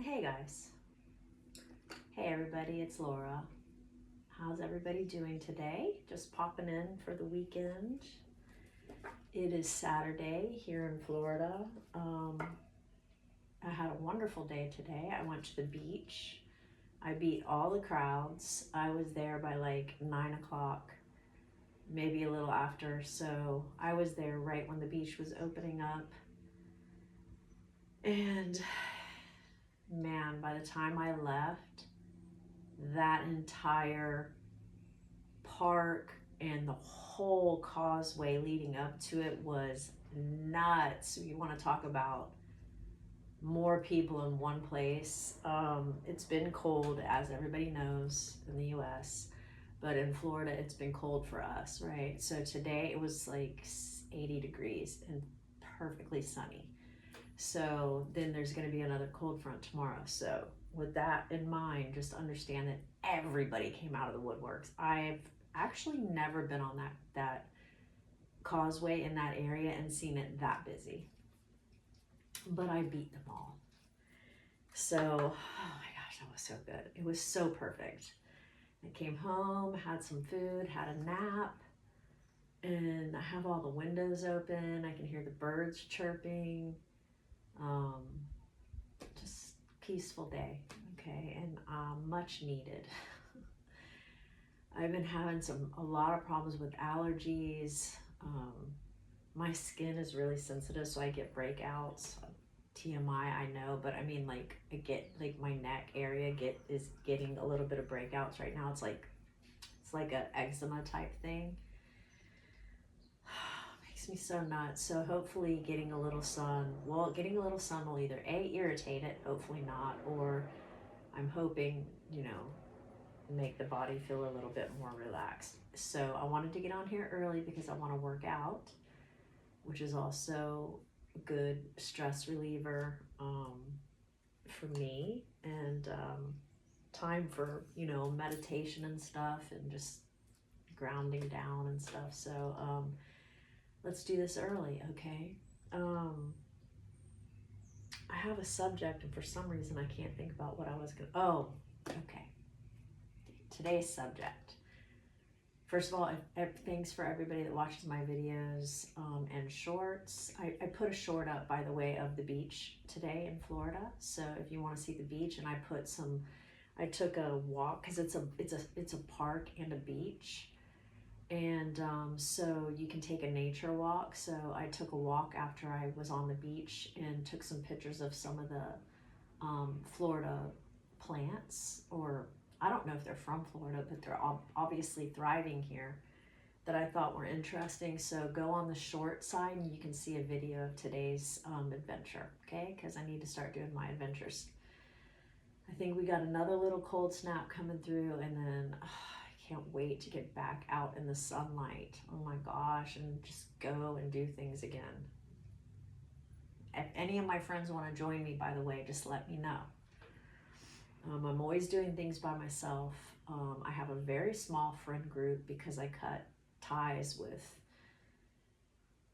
Hey guys. Hey everybody, it's Laura. How's everybody doing today? Just popping in for the weekend. It is Saturday here in Florida. I had a wonderful day today. I went to the beach. I beat all the crowds. I was there by like 9 o'clock, maybe a little after. So I was there right when the beach was opening up. And man, by the time I left, that entire park and the whole causeway leading up to it was nuts. You want to talk about more people in one place. It's been cold, as everybody knows, in the US, but in Florida it's been cold for us, right? So today it was like 80 degrees and perfectly sunny. So then there's going to be another cold front tomorrow. So with that in mind, just understand that everybody came out of the woodworks. I've actually never been on that causeway in that area and seen it that busy, but I beat them all. So, oh my gosh, that was so good. It was so perfect. I came home, had some food, had a nap, and I have all the windows open. I can hear the birds chirping. Just peaceful day, okay, and much needed. I've been having a lot of problems with allergies. My skin is really sensitive, so I get breakouts. TMI, I know, but I mean, like, I get like my neck area is getting a little bit of breakouts right now. It's like a eczema type thing. Makes me so nuts. So hopefully getting a little sun will either irritate it, hopefully not, or I'm hoping, make the body feel a little bit more relaxed. So I wanted to get on here early because I want to work out, which is also a good stress reliever for me, and time for, meditation and stuff and just grounding down and stuff. So let's do this early, okay? I have a subject, and for some reason I can't think about what I was going to... Oh, okay. Today's subject. First of all, thanks for everybody that watches my videos and shorts. I put a short up, by the way, of the beach today in Florida. So if you want to see the beach, and I took a walk because it's a park and a beach. And so you can take a nature walk. So I took a walk after I was on the beach and took some pictures of some of the Florida plants, or I don't know if they're from Florida, but they're obviously thriving here, that I thought were interesting. So go on the short side and you can see a video of today's adventure, okay? Because I need to start doing my adventures. I think we got another little cold snap coming through, and then I can't wait to get back out in the sunlight. Oh my gosh, and just go and do things again. If any of my friends want to join me, by the way, just let me know. I'm always doing things by myself. I have a very small friend group because I cut ties with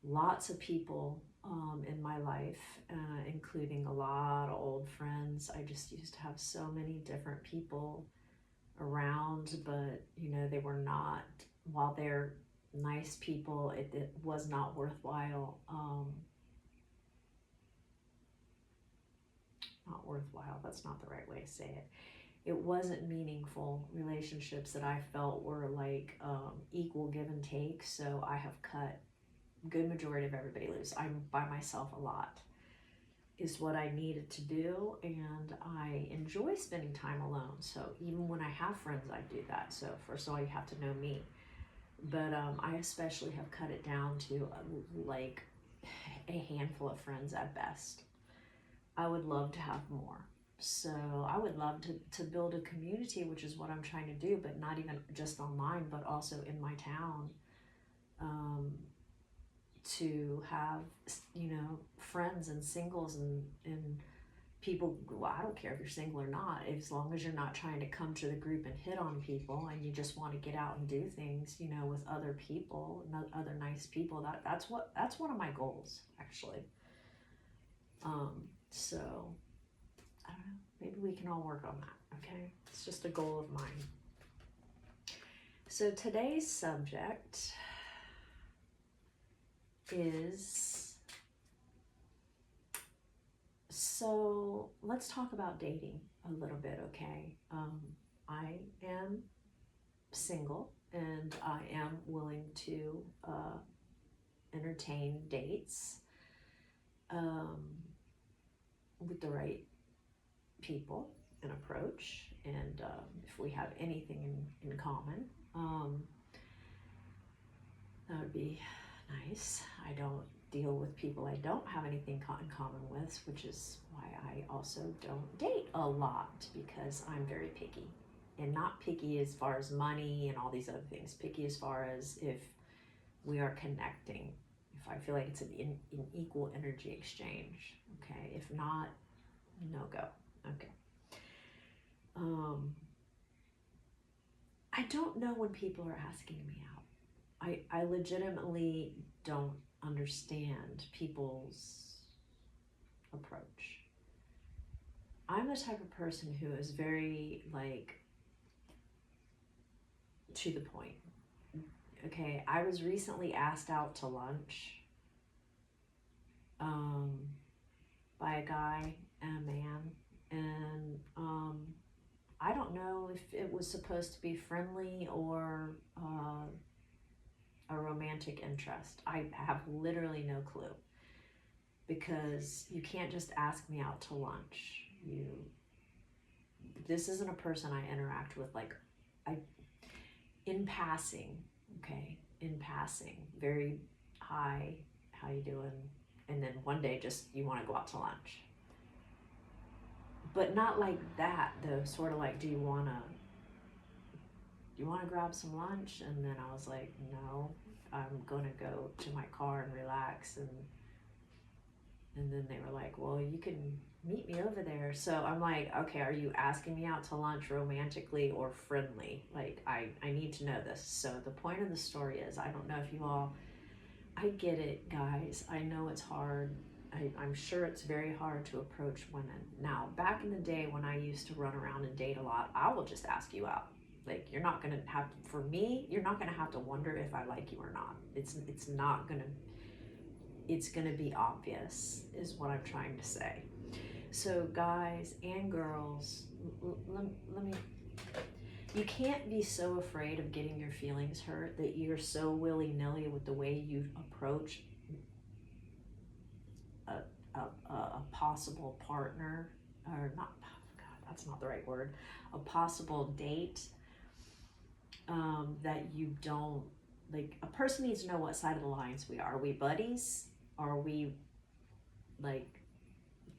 lots of people in my life, including a lot of old friends. I just used to have so many different people around, but they were not, while they're nice people, it was not worthwhile. Not worthwhile, that's not the right way to say it. It wasn't meaningful relationships that I felt were like equal give and take. So I have cut good majority of everybody loose. I'm by myself a lot is what I needed to do, and I enjoy spending time alone. So even when I have friends, I do that. So first of all, you have to know me, but I especially have cut it down to like a handful of friends at best. I would love to have more. So I would love to build a community, which is what I'm trying to do, but not even just online, but also in my town, to have, friends and singles and people. Well, I don't care if you're single or not, as long as you're not trying to come to the group and hit on people, and you just want to get out and do things, with other people, other nice people. That's one of my goals, actually. So I don't know, we can all work on that, okay? It's just a goal of mine. So today's subject is, so let's talk about dating a little bit, okay? I am single and I am willing to entertain dates with the right people and approach, and if we have anything in common, that would be nice. I don't deal with people I don't have anything in common with, which is why I also don't date a lot, because I'm very picky. And not picky as far as money and all these other things, picky as far as if we are connecting, if I feel like it's an equal energy exchange, okay? If not, no go, okay? I don't know when people are asking me out. I legitimately don't understand people's approach. I'm the type of person who is very, like, to the point. Okay, I was recently asked out to lunch by a guy and a man, and I don't know if it was supposed to be friendly or a romantic interest. I have literally no clue, because you can't just ask me out to lunch. This isn't a person I interact with, like, in passing, okay, in passing, very hi, how you doing, and then one day just you want to go out to lunch, but not like that though. Sort of like, do you want to grab some lunch? And then I was like, no, I'm gonna go to my car and relax, and then they were like, well, you can meet me over there. So I'm like, okay, are you asking me out to lunch romantically or friendly? Like, I need to know this. So the point of the story is, I don't know if you all, I get it, guys. I know it's hard. I'm sure it's very hard to approach women. Now, back in the day when I used to run around and date a lot, I will just ask you out. Like, you're not gonna have, for me, you're not gonna have to wonder if I like you or not. It's not gonna, it's gonna be obvious, is what I'm trying to say. So guys and girls, let me, you can't be so afraid of getting your feelings hurt that you're so willy-nilly with the way you approach a possible partner, or not, God, that's not the right word, a possible date, that you don't, like, a person needs to know what side of the lines we are. Are we buddies? Or are we, like,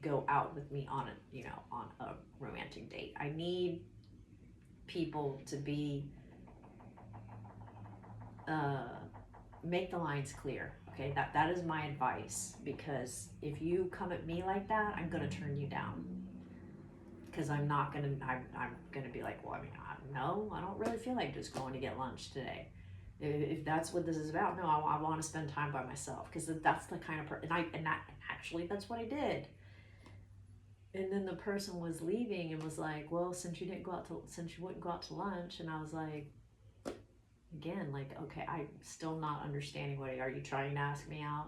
go out with me on a romantic date? I need people to be, make the lines clear, okay? That is my advice, because if you come at me like that, I'm gonna turn you down, because I'm gonna be like, well, I mean, no, I don't really feel like just going to get lunch today. If that's what this is about, no, I want to spend time by myself, because that's the kind of person, and actually that's what I did. And then the person was leaving and was like, well, since you wouldn't go out to lunch, and I was like, again, like, okay, I'm still not understanding are you trying to ask me out?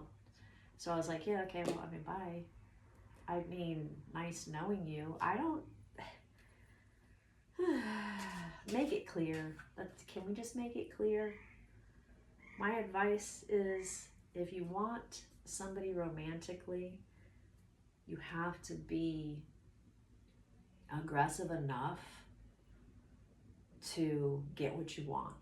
So I was like, yeah, okay, well, I mean, bye. I mean, nice knowing you. I don't, make it clear. Can we just make it clear? My advice is, if you want somebody romantically, you have to be aggressive enough to get what you want.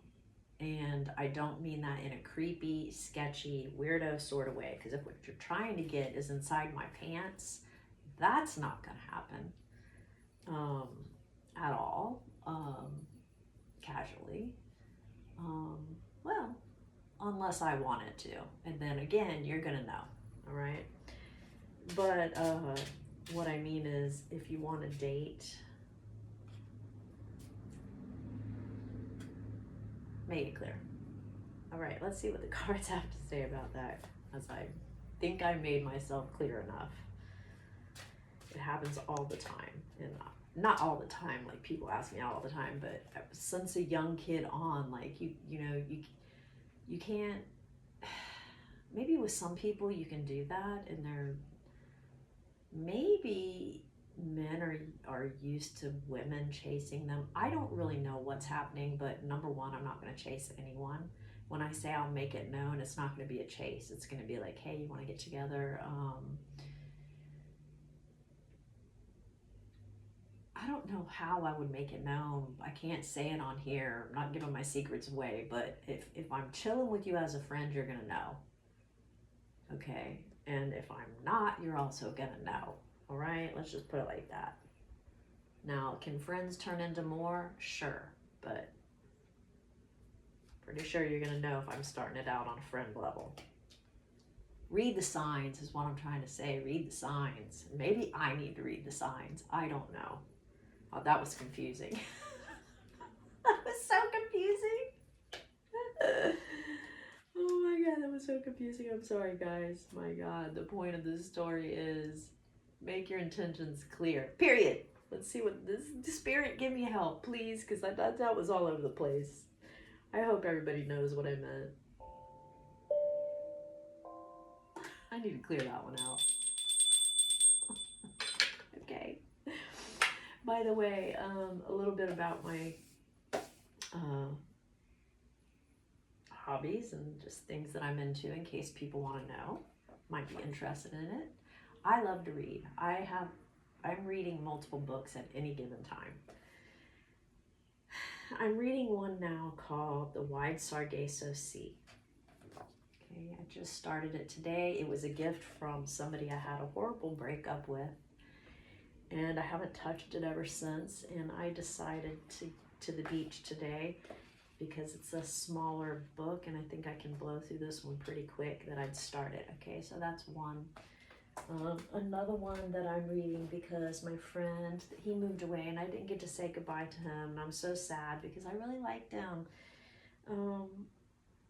And I don't mean that in a creepy, sketchy, weirdo sort of way, because if what you're trying to get is inside my pants, that's not going to happen at all, casually. Well, unless I want it to. And then again, you're going to know, all right? But what I mean is, if you want to date, make it clear. All right, let's see what the cards have to say about that, as I think I made myself clear enough. It happens all the time in not all the time, like people ask me out all the time, but since a young kid on, like you can't, maybe with some people you can do that, and they're, maybe men are used to women chasing them. I don't really know what's happening, but number one, I'm not going to chase anyone. When I say I'll make it known, it's not going to be a chase. It's going to be like, hey, you want to get together? I don't know how I would make it known. I can't say it on here. I'm not giving my secrets away, but if I'm chilling with you as a friend, you're going to know. Okay? And if I'm not, you're also going to know. All right? Let's just put it like that. Now, can friends turn into more? Sure. But pretty sure you're going to know if I'm starting it out on a friend level. Read the signs is what I'm trying to say. Read the signs. Maybe I need to read the signs. I don't know. Oh, that was confusing. That was so confusing. Oh my God, that was so confusing. I'm sorry, guys. My God, the point of this story is make your intentions clear. Period. Let's see what this spirit, give me help, please, because that was all over the place. I hope everybody knows what I meant. I need to clear that one out. Okay. By the way, a little bit about my hobbies and just things that I'm into in case people want to know, might be interested in it. I love to read. I'm reading multiple books at any given time. I'm reading one now called The Wide Sargasso Sea. Okay, I just started it today. It was a gift from somebody I had a horrible breakup with, and I haven't touched it ever since. And I decided to the beach today because it's a smaller book, and I think I can blow through this one pretty quick, that I'd start it. Okay, so that's one. Another one that I'm reading because my friend, he moved away and I didn't get to say goodbye to him, and I'm so sad because I really liked him.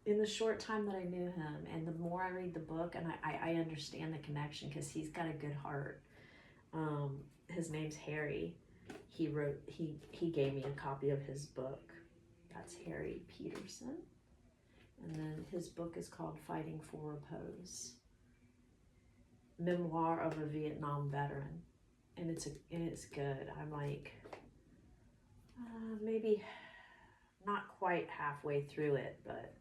In the short time that I knew him, and the more I read the book, and I understand the connection because he's got a good heart. His name's Harry. He gave me a copy of his book. That's Harry Peterson. And then his book is called Fighting for Repose. Memoir of a Vietnam Veteran. And it's good. I'm like, maybe not quite halfway through it, but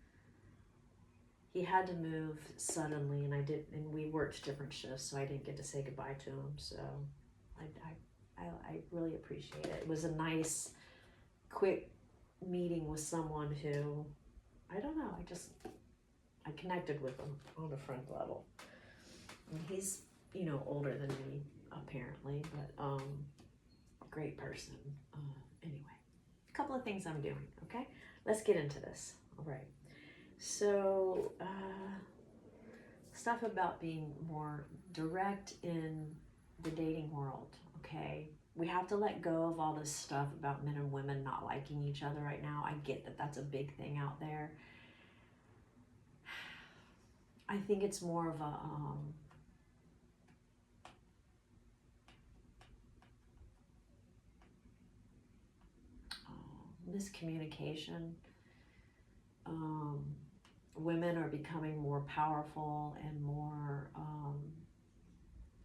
he had to move suddenly, and we worked different shifts, so I didn't get to say goodbye to him. So I really appreciate it. It was a nice, quick meeting with someone who, I don't know, I connected with him on a friend level. And he's, older than me, apparently, but great person. Anyway, a couple of things I'm doing, okay? Let's get into this. All right. So, stuff about being more direct in the dating world, okay? We have to let go of all this stuff about men and women not liking each other right now. I get that that's a big thing out there. I think it's more of a miscommunication. Women are becoming more powerful and more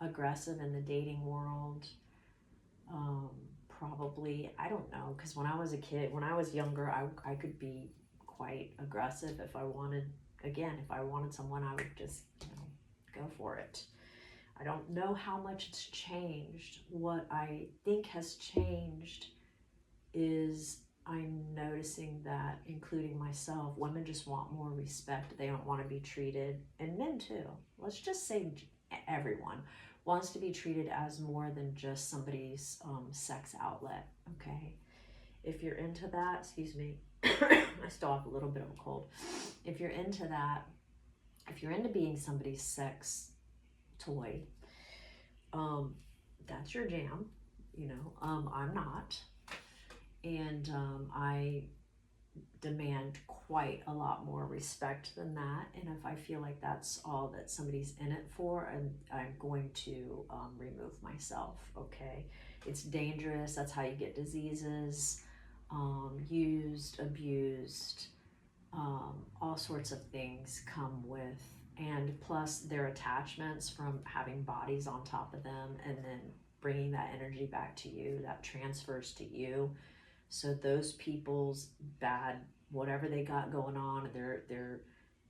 aggressive in the dating world. Probably, I don't know, because when I was a kid, when I was younger, I could be quite aggressive if I wanted, if I wanted someone, I would just, go for it. I don't know how much it's changed. What I think has changed is I'm noticing that, including myself, women just want more respect. They don't want to be treated, and men too. Let's just say everyone wants to be treated as more than just somebody's sex outlet, okay? If you're into that, excuse me, I still have a little bit of a cold. If you're into that, if you're into being somebody's sex toy, that's your jam, I'm not. And I demand quite a lot more respect than that. And if I feel like that's all that somebody's in it for, I'm going to remove myself, okay? It's dangerous. That's how you get diseases, used, abused, all sorts of things come with, and plus their attachments from having bodies on top of them and then bringing that energy back to you, that transfers to you. So those people's bad, whatever they got going on, their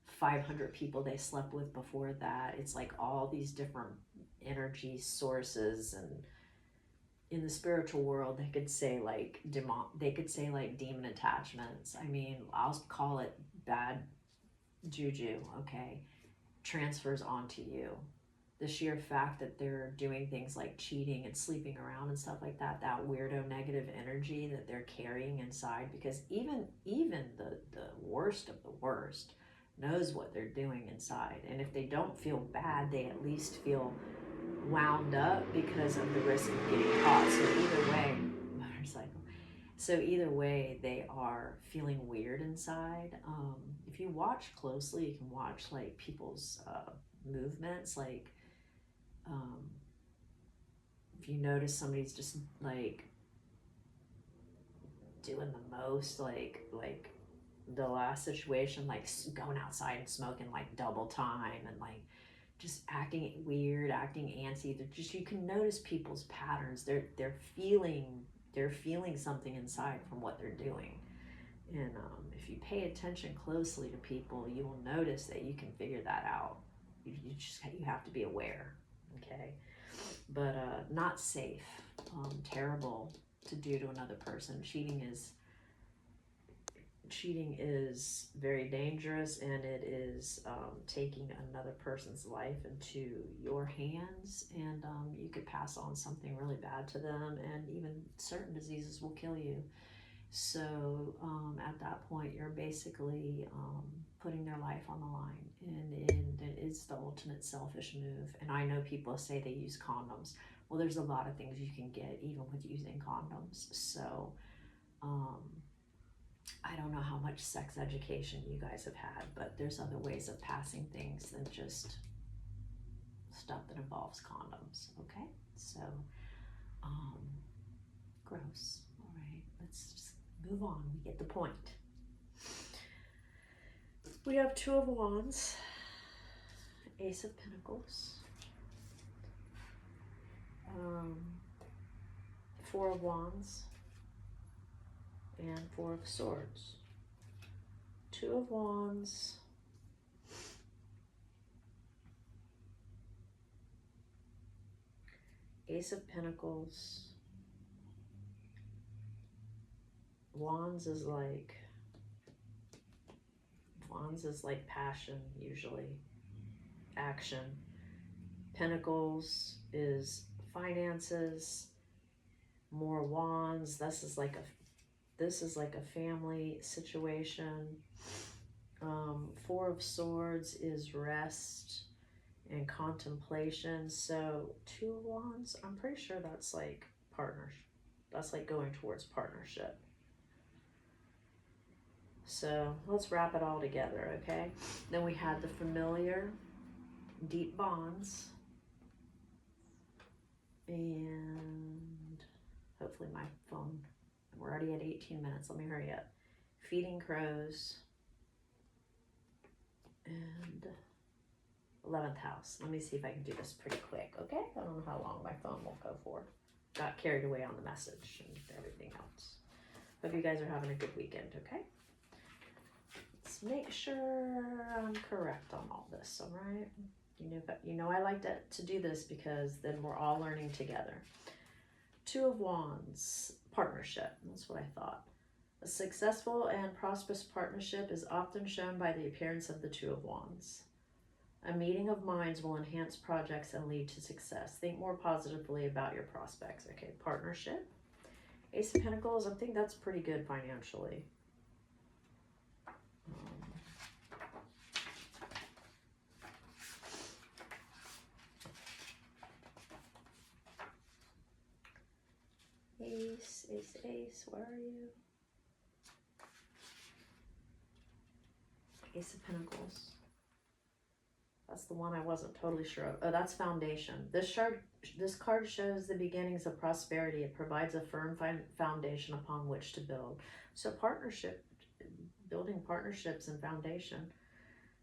500 people they slept with before that, it's like all these different energy sources. And in the spiritual world, they could say like demon attachments. I mean, I'll call it bad juju, okay? Transfers onto you. The sheer fact that they're doing things like cheating and sleeping around and stuff like that, that weirdo negative energy that they're carrying inside, because even the worst of the worst knows what they're doing inside. And if they don't feel bad, they at least feel wound up because of the risk of getting caught. So either way, motorcycle. So either way, they are feeling weird inside. If you watch closely, you can watch like people's movements. Like if you notice somebody's just like doing the most, like the last situation, like going outside and smoking like double time and like just acting weird, acting antsy. They're just, you can notice people's patterns. They're feeling something inside from what they're doing. And if you pay attention closely to people, you will notice that you can figure that out. You have to be aware, okay? But not safe, terrible to do to another person. Cheating is very dangerous, and it is taking another person's life into your hands, and you could pass on something really bad to them, and even certain diseases will kill you. So at that point, you're basically putting their life on the line, and it is the ultimate selfish move. And I know people say they use condoms. Well, there's a lot of things you can get even with using condoms. So I don't know how much sex education you guys have had, but there's other ways of passing things than just stuff that involves condoms, okay? So, gross. All right, let's just move on. We get the point. We have Two of Wands, Ace of Pentacles, Four of Wands, and Four of Swords. Two of Wands, Ace of Pentacles. Wands is like passion, usually action. Pentacles is finances. More Wands, this is like a family situation. Four of Swords is rest and contemplation. So Two of Wands, I'm pretty sure that's like partnership. That's like going towards partnership. So let's wrap it all together, okay? Then we had the familiar, deep bonds, and hopefully my phone, we're already at 18 minutes. Let me hurry up. Feeding crows, and 11th house. Let me see if I can do this pretty quick, okay? I don't know how long my phone will go for. Got carried away on the message and everything else. Hope you guys are having a good weekend, okay? Let's make sure I'm correct on all this, all right? You know I like to do this because then we're all learning together. Two of Wands, partnership. That's what I thought. A successful and prosperous partnership is often shown by the appearance of the Two of Wands. A meeting of minds will enhance projects and lead to success. Think more positively about your prospects. Okay, partnership. Ace of Pentacles, I think that's pretty good financially. Ace, where are you? Ace of Pentacles. That's the one I wasn't totally sure of. Oh, that's Foundation. This card shows the beginnings of prosperity. It provides a firm foundation upon which to build. So partnership, building partnerships and foundation.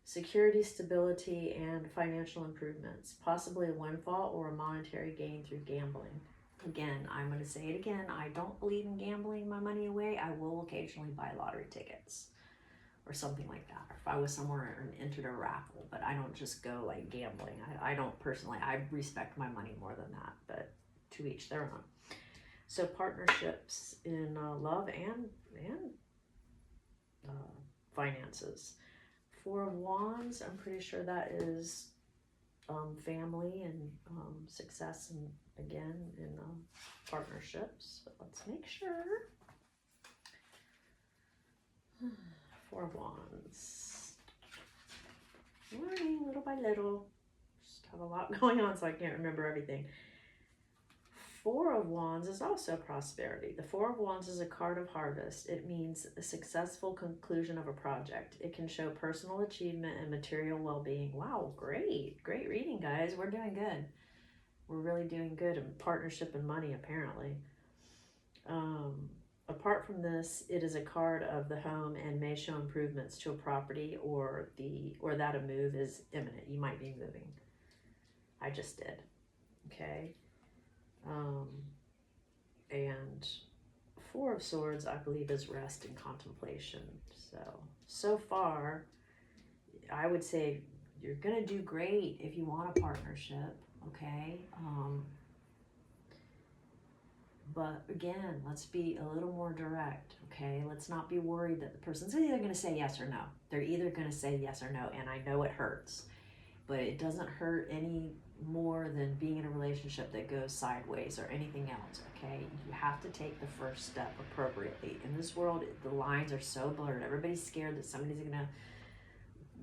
Security, stability, and financial improvements. Possibly a windfall or a monetary gain through gambling. Again, I'm going to say it again. I don't believe in gambling my money away. I will occasionally buy lottery tickets or something like that. If I was somewhere and entered a raffle, but I don't just go like gambling. I don't personally, I respect my money more than that, but to each their own. So partnerships in love and finances. Four of Wands, I'm pretty sure that is family and success, and again in partnerships. But let's make sure. Four of Wands. Learning little by little. Just have a lot going on, so I can't remember everything. Four of Wands is also prosperity. The Four of Wands is a card of harvest. It means a successful conclusion of a project. It can show personal achievement and material well-being. Wow, great. Great reading, guys. We're doing good. We're really doing good in partnership and money, apparently. Apart from this, it is a card of the home and may show improvements to a property or that a move is imminent. You might be moving. I just did. Okay. And Four of Swords, I believe, is rest and contemplation. So far, I would say you're going to do great if you want a partnership, okay? But again, let's be a little more direct, okay? Let's not be worried that the person's either going to say yes or no. They're either going to say yes or no, and I know it hurts. But it doesn't hurt any more than being in a relationship that goes sideways or anything else, okay? You have to take the first step appropriately. In this world, the lines are so blurred. Everybody's scared that somebody's going to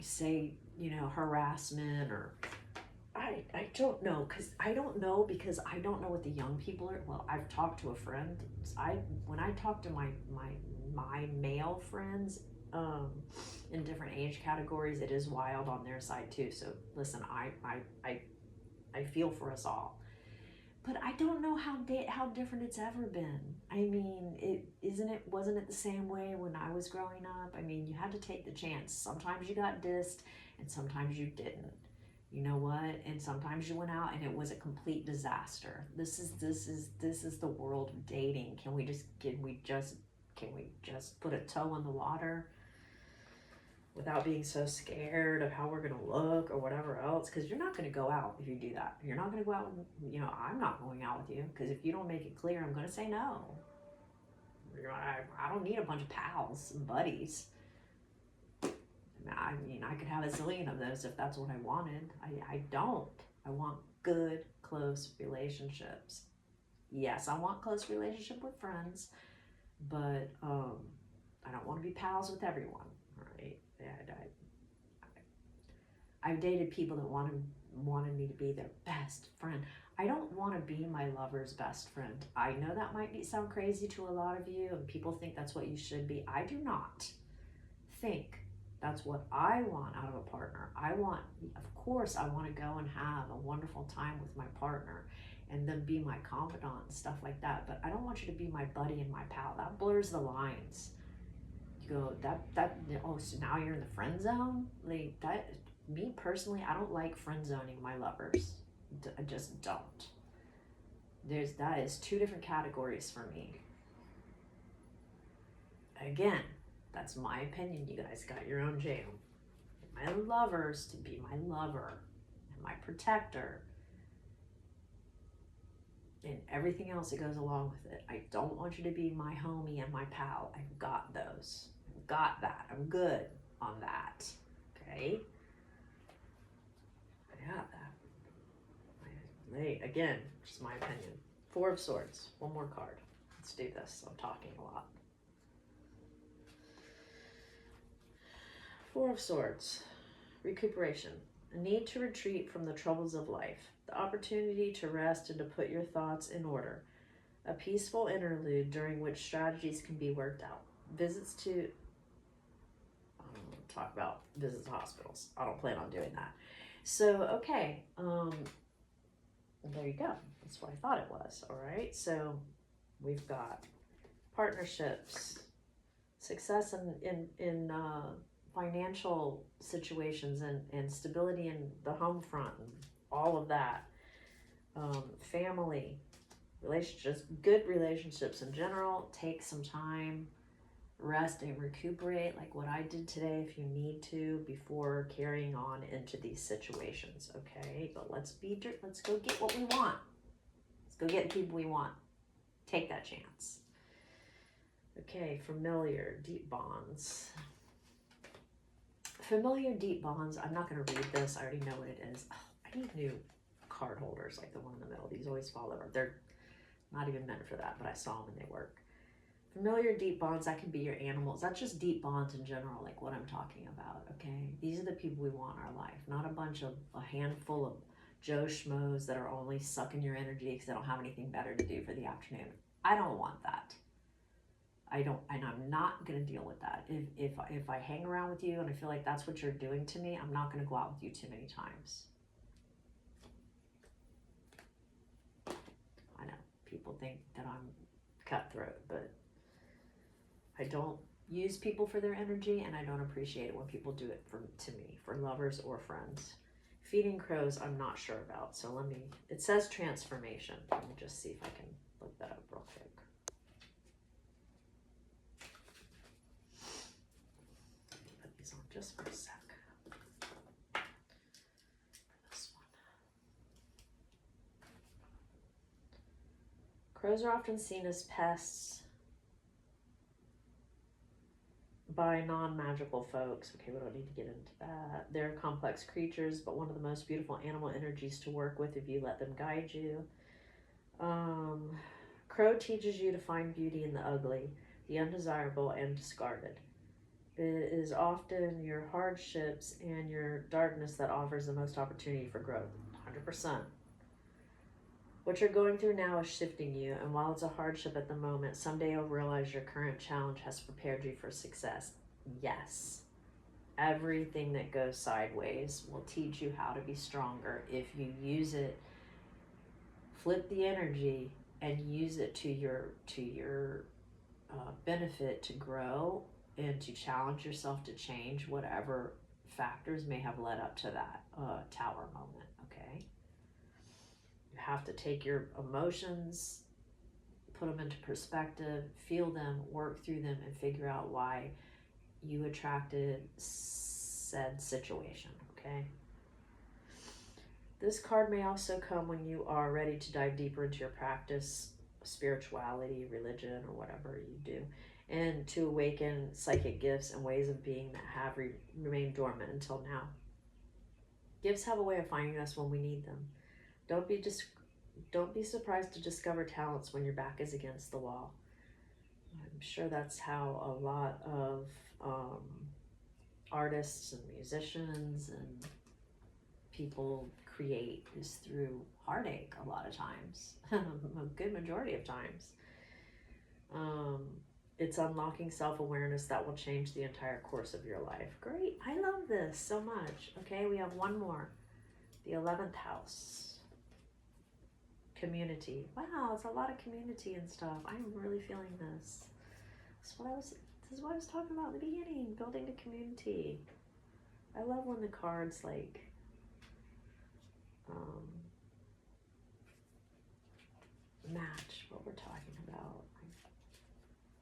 say, you know, harassment or... I don't know, because I don't know what the young people are. Well, I've talked to a friend. When I talk to my male friends, in different age categories, it is wild on their side too. So listen, I feel for us all, but I don't know how different it's ever been. I mean, wasn't it the same way when I was growing up? I mean, you had to take the chance. Sometimes you got dissed and sometimes you didn't. You know what? And sometimes you went out and it was a complete disaster. This is the world of dating. Can we just put a toe in the water without being so scared of how we're going to look or whatever else? Because you're not going to go out if you do that. You're not going to go out with, you know, I'm not going out with you, because if you don't make it clear, I'm going to say no. I don't need a bunch of pals and buddies. I mean, I could have a zillion of those if that's what I wanted. I don't. I want good, close relationships. Yes, I want close relationship with friends, but I don't want to be pals with everyone, right? I've dated people that wanted me to be their best friend. I don't want to be my lover's best friend. I know that might sound crazy to a lot of you, and people think that's what you should be. I do not think that's what I want out of a partner. Of course, I want to go and have a wonderful time with my partner and then be my confidant and stuff like that. But I don't want you to be my buddy and my pal. That blurs the lines. You go, so now you're in the friend zone? Like that, me personally, I don't like friend zoning my lovers. I just don't. That is two different categories for me. Again, that's my opinion. You guys got your own jam. My lovers to be my lover and my protector and everything else that goes along with it. I don't want you to be my homie and my pal. I've got those. I've got that. I'm good on that. Okay? I got that. Again, just my opinion. Four of Swords. One more card. Let's do this. I'm talking a lot. Four of Swords, recuperation, a need to retreat from the troubles of life, the opportunity to rest and to put your thoughts in order, a peaceful interlude during which strategies can be worked out, visits to talk about visits to hospitals. I don't plan on doing that. So, okay, there you go. That's what I thought it was. All right, so we've got partnerships, success in financial situations, and stability in the home front, and all of that. Family, relationships, good relationships in general. Take some time, rest and recuperate, like what I did today if you need to, before carrying on into these situations. Okay, but let's go get what we want. Let's go get the people we want. Take that chance. Okay, familiar, deep bonds. Familiar, deep bonds. I'm not going to read this. I already know what it is. Oh, I need new card holders like the one in the middle. These always fall over. They're not even meant for that, but I saw them and they work. Familiar, deep bonds, that can be your animals. That's just deep bonds in general, like what I'm talking about, okay? These are the people we want in our life, not a handful of Joe Schmoes that are only sucking your energy because they don't have anything better to do for the afternoon. I don't want that. And I'm not going to deal with that. If I hang around with you and I feel like that's what you're doing to me, I'm not going to go out with you too many times. I know people think that I'm cutthroat, but I don't use people for their energy, and I don't appreciate it when people do it to me, for lovers or friends. Feeding crows, I'm not sure about. So it says transformation. Let me just see if I can look that up real quick. Put these on just for a sec. This one. Crows are often seen as pests by non-magical folks. Okay, we don't need to get into that. They're complex creatures, but one of the most beautiful animal energies to work with if you let them guide you. Crow teaches you to find beauty in the ugly, the undesirable, and discarded. It is often your hardships and your darkness that offers the most opportunity for growth. 100%. What you're going through now is shifting you, and while it's a hardship at the moment, someday you'll realize your current challenge has prepared you for success. Yes. Everything that goes sideways will teach you how to be stronger if you use it. Flip the energy and use it to your benefit, to grow and to challenge yourself to change whatever factors may have led up to that tower moment, okay? You have to take your emotions, put them into perspective, feel them, work through them, and figure out why you attracted said situation, okay? This card may also come when you are ready to dive deeper into your practice, spirituality, religion, or whatever you do, and to awaken psychic gifts and ways of being that have remained dormant until now. Gifts have a way of finding us when we need them. Don't be surprised to discover talents when your back is against the wall. I'm sure that's how a lot of artists and musicians and people create, is through heartache a lot of times, a good majority of times. It's unlocking self-awareness that will change the entire course of your life. Great, I love this so much. Okay, we have one more, the 11th house. Community. Wow, it's a lot of community and stuff. I'm really feeling this. This is what I was talking about in the beginning, building a community. I love when the cards like match what we're talking about.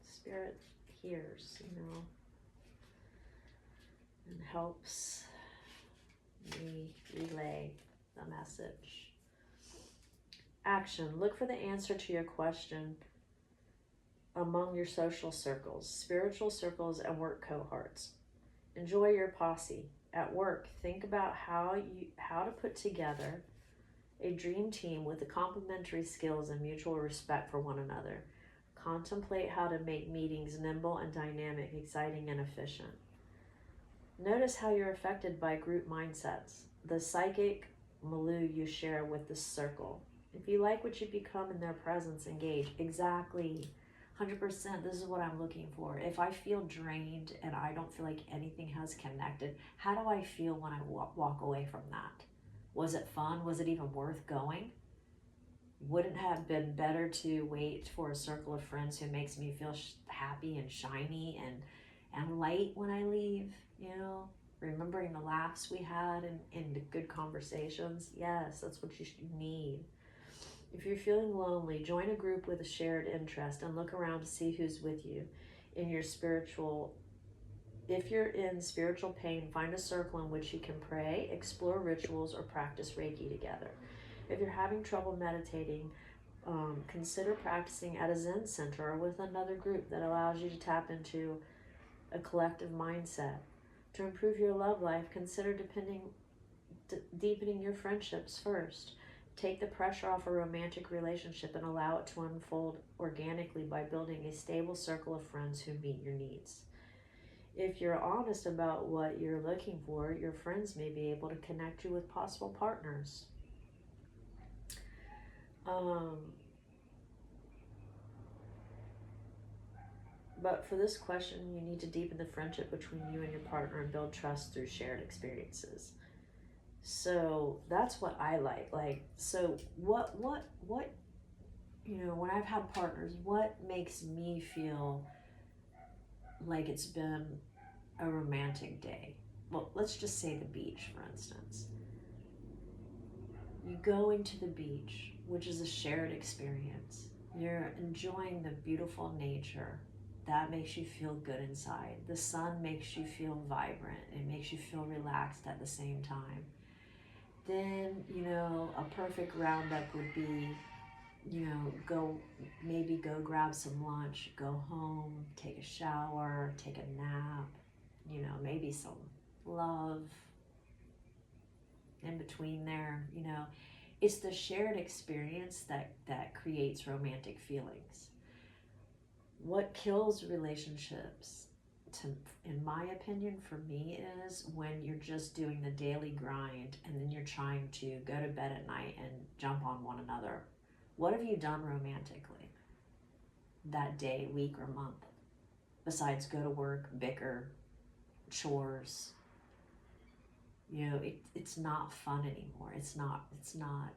Spirit hears, and helps me relay the message. Action. Look for the answer to your question among your social circles, spiritual circles, and work cohorts. Enjoy your posse. At work, think about how to put together a dream team with the complementary skills and mutual respect for one another. Contemplate how to make meetings nimble and dynamic, exciting and efficient. Notice how you're affected by group mindsets, the psychic milieu you share with the circle. If you like what you become in their presence, engage. Exactly. 100%, this is what I'm looking for. If I feel drained and I don't feel like anything has connected, how do I feel when I walk away from that? Was it fun? Was it even worth going? Wouldn't have been better to wait for a circle of friends who makes me feel happy and shiny and light when I leave, you know? Remembering the laughs we had and the good conversations. Yes, that's what you need. If you're feeling lonely, join a group with a shared interest and look around to see who's with you in your spiritual. If you're in spiritual pain, find a circle in which you can pray, explore rituals, or practice Reiki together. If you're having trouble meditating, consider practicing at a Zen center or with another group that allows you to tap into a collective mindset. To improve your love life, consider deepening your friendships first. Take the pressure off a romantic relationship and allow it to unfold organically by building a stable circle of friends who meet your needs. If you're honest about what you're looking for, your friends may be able to connect you with possible partners. But for this question, you need to deepen the friendship between you and your partner and build trust through shared experiences. So that's what I like. So what, you know, when I've had partners, what makes me feel like it's been a romantic day? Well, let's just say the beach, for instance. You go into the beach, which is a shared experience. You're enjoying the beautiful nature. That makes you feel good inside. The sun makes you feel vibrant. It makes you feel relaxed at the same time. Then, you know, a perfect roundup would be, you know, go grab some lunch, go home, take a shower, take a nap, you know, maybe some love in between there, you know. It's the shared experience that creates romantic feelings. What kills relationships, in my opinion, for me, is when you're just doing the daily grind and then you're trying to go to bed at night and jump on one another. What have you done romantically that day, week, or month besides go to work, bicker, chores? You know, it's not fun anymore. It's not,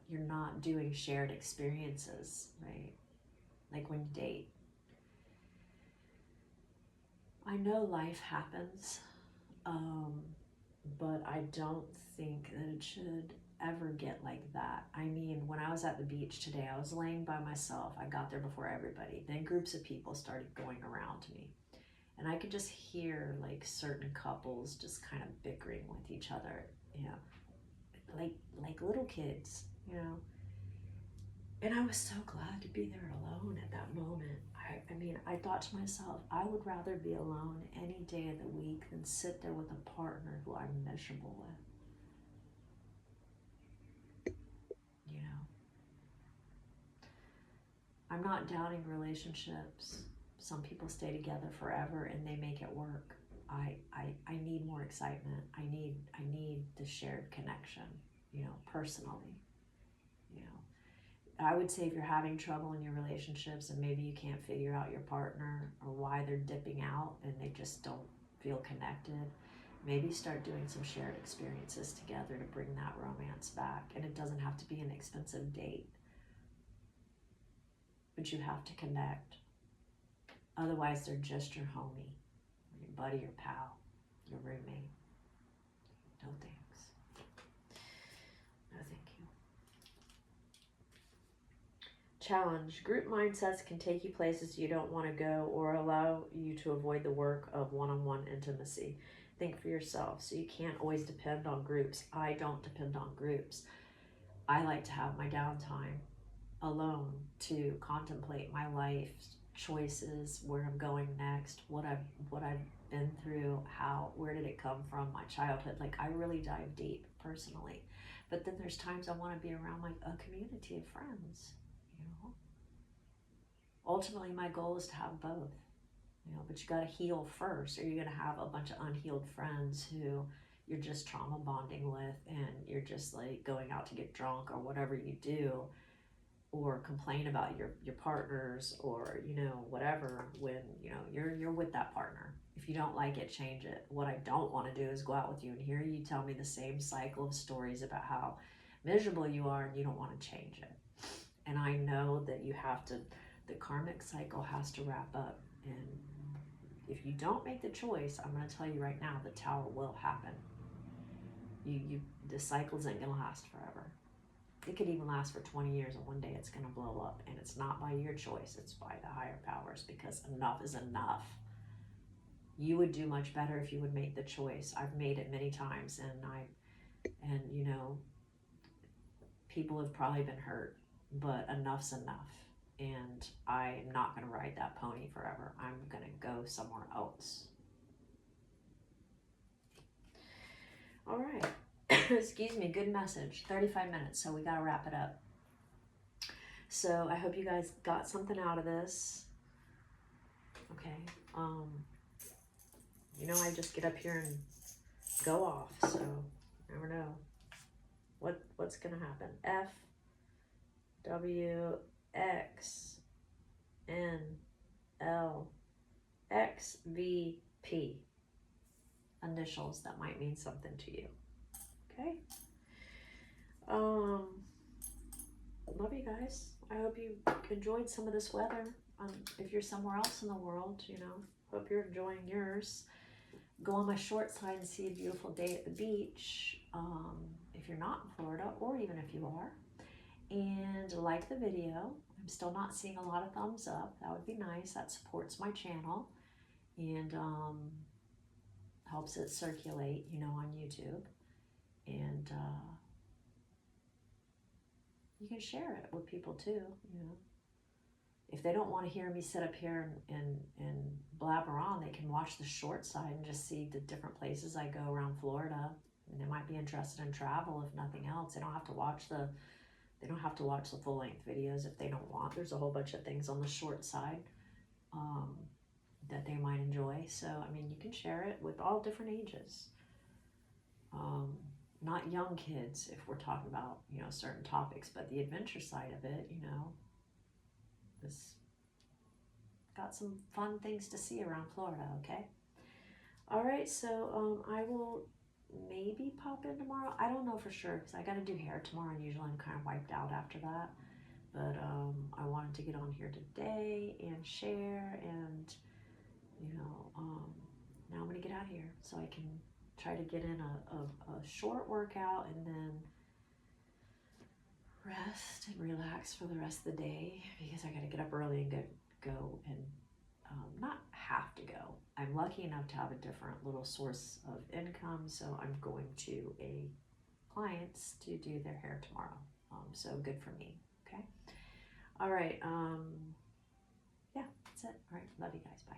you're not doing shared experiences, right? Like when you date. I know life happens, but I don't think that it should ever get like that. I mean, when I was at the beach today, I was laying by myself. I got there before everybody. Then groups of people started going around me. And I could just hear like certain couples just kind of bickering with each other, you know, like little kids, you know. And I was so glad to be there alone at that moment. I mean, I thought to myself, I would rather be alone any day of the week than sit there with a partner who I'm miserable with. You know, I'm not doubting relationships. Some people stay together forever and they make it work. I need more excitement. I need the shared connection, you know, personally. You know, I would say if you're having trouble in your relationships and maybe you can't figure out your partner or why they're dipping out and they just don't feel connected, maybe start doing some shared experiences together to bring that romance back. And it doesn't have to be an expensive date, but you have to connect. Otherwise, they're just your homie, your buddy, your pal, your roommate. No thanks. No thank you. Challenge. Group mindsets can take you places you don't want to go or allow you to avoid the work of one-on-one intimacy. Think for yourself. So you can't always depend on groups. I don't depend on groups. I like to have my downtime alone to contemplate my life choices, where I'm going next, what I've been through, where did it come from, my childhood. Like, I really dive deep personally. But then there's times I want to be around like a community of friends, you know. Ultimately, my goal is to have both, you know, but you got to heal first, or you're going to have a bunch of unhealed friends who you're just trauma bonding with, and you're just like going out to get drunk or whatever you do, or complain about your partners, or whatever, when you're with that partner. If you don't like it, change it. What I don't want to do is go out with you and hear you tell me the same cycle of stories about how miserable you are and you don't want to change it. And I know that the karmic cycle has to wrap up. And if you don't make the choice, I'm going to tell you right now, the tower will happen. The cycle isn't going to last forever. It could even last for 20 years, and one day it's going to blow up. And it's not by your choice, it's by the higher powers, because enough is enough. You would do much better if you would make the choice. I've made it many times, and people have probably been hurt, but enough's enough. And I'm not going to ride that pony forever. I'm going to go somewhere else. All right. Excuse me, good message. 35 minutes, so we got to wrap it up. So I hope you guys got something out of this. Okay. I just get up here and go off, so never know what's going to happen. F W X N L X V P. Initials that might mean something to you. Okay. Love you guys. I hope you enjoyed some of this weather. If you're somewhere else in the world, hope you're enjoying yours. Go on my short side and see a beautiful day at the beach. If you're not in Florida, or even if you are, and like the video. I'm still not seeing a lot of thumbs up. That would be nice. That supports my channel and helps it circulate, on YouTube. And you can share it with people too, If they don't want to hear me sit up here and blabber on, they can watch the short side and just see the different places I go around Florida. And they might be interested in travel, if nothing else. They don't have to watch the full-length videos if they don't want. There's a whole bunch of things on the short side that they might enjoy. So, you can share it with all different ages. Not young kids if we're talking about, certain topics, but the adventure side of it, it's got some fun things to see around Florida, okay? All right, so I will maybe pop in tomorrow. I don't know for sure, because I got to do hair tomorrow, and usually I'm kind of wiped out after that. But I wanted to get on here today and share, and now I'm gonna get out of here so I can try to get in a short workout and then rest and relax for the rest of the day, because I got to get up early and go and not have to go. I'm lucky enough to have a different little source of income, so I'm going to a client's to do their hair tomorrow. So good for me. Okay. All right. Yeah, that's it. All right. Love you guys. Bye.